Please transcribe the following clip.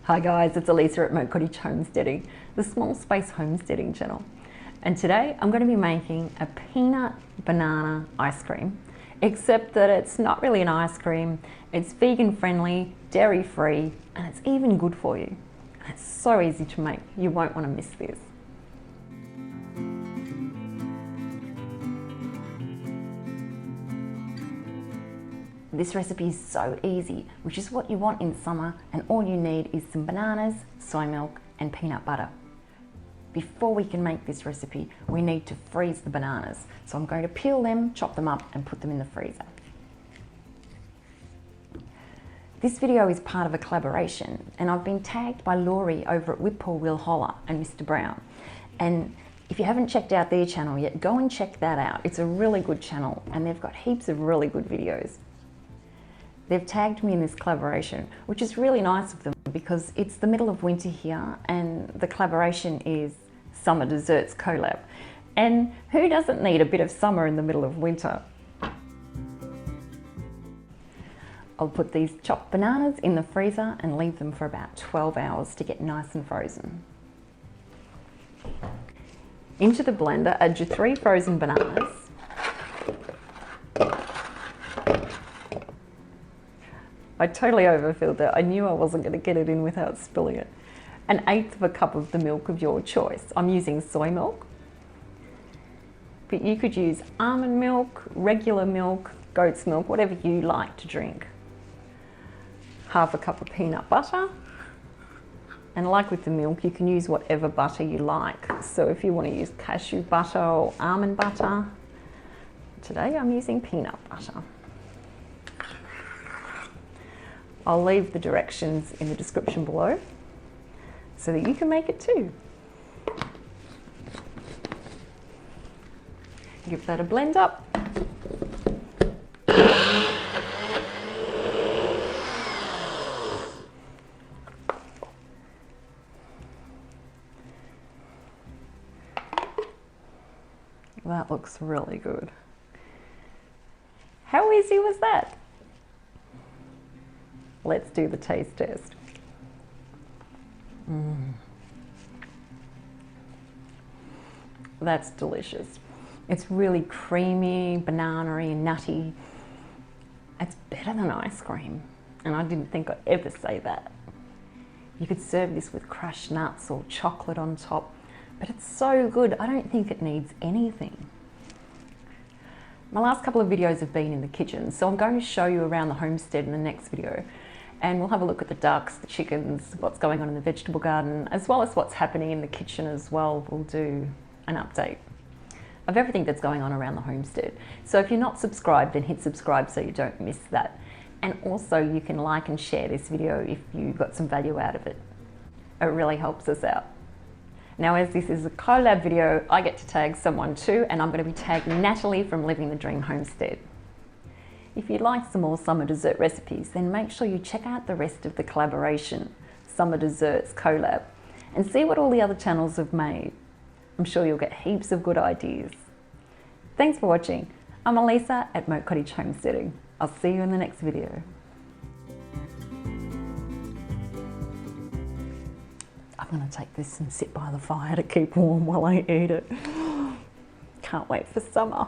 Hi guys, it's Elisa at Moat Cottage Homesteading, the small space homesteading channel. And today I'm going to be making a peanut banana ice cream, except that it's not really an ice cream. It's vegan friendly, dairy free, and it's even good for you. And it's so easy to make, you won't want to miss this. This recipe is so easy, which is what you want in summer, and all you need is some bananas, soy milk and peanut butter. Before we can make this recipe, we need to freeze the bananas. So I'm going to peel them, chop them up and put them in the freezer. This video is part of a collaboration, and I've been tagged by Laurie over at Whippoorwill Holler and Mr. Brown. And if you haven't checked out their channel yet, go and check that out. It's a really good channel and they've got heaps of really good videos. They've tagged me in this collaboration, which is really nice of them because it's the middle of winter here and the collaboration is Summer Desserts Collab. And who doesn't need a bit of summer in the middle of winter? I'll put these chopped bananas in the freezer and leave them for about 12 hours to get nice and frozen. Into the blender, add your 3 frozen bananas. I totally overfilled that. I knew I wasn't going to get it in without spilling it. 1/8 of a cup of the milk of your choice. I'm using soy milk, but you could use almond milk, regular milk, goat's milk, whatever you like to drink. 1/2 cup of peanut butter. And like with the milk, you can use whatever butter you like. So if you want to use cashew butter or almond butter, today I'm using peanut butter. I'll leave the directions in the description below so that you can make it too. Give that a blend up. That looks really good. How easy was that? Let's do the taste test. That's delicious. It's really creamy, banana-y, nutty. It's better than ice cream, and I didn't think I'd ever say that. You could serve this with crushed nuts or chocolate on top, but it's so good, I don't think it needs anything. My last couple of videos have been in the kitchen, so I'm going to show you around the homestead in the next video. And we'll have a look at the ducks, the chickens, what's going on in the vegetable garden, as well as what's happening in the kitchen as well. We'll do an update of everything that's going on around the homestead. So if you're not subscribed, then hit subscribe so you don't miss that. And also you can like and share this video if you got some value out of it. It really helps us out. Now, as this is a collab video, I get to tag someone too, and I'm going to be tagging Natalie from Living the Dream Homestead. If you'd like some more summer dessert recipes, then make sure you check out the rest of the collaboration, Summer Desserts Collab, and see what all the other channels have made. I'm sure you'll get heaps of good ideas. Thanks for watching. I'm Elisa at Moat Cottage Homesteading. I'll see you in the next video. I'm going to take this and sit by the fire to keep warm while I eat it. Can't wait for summer.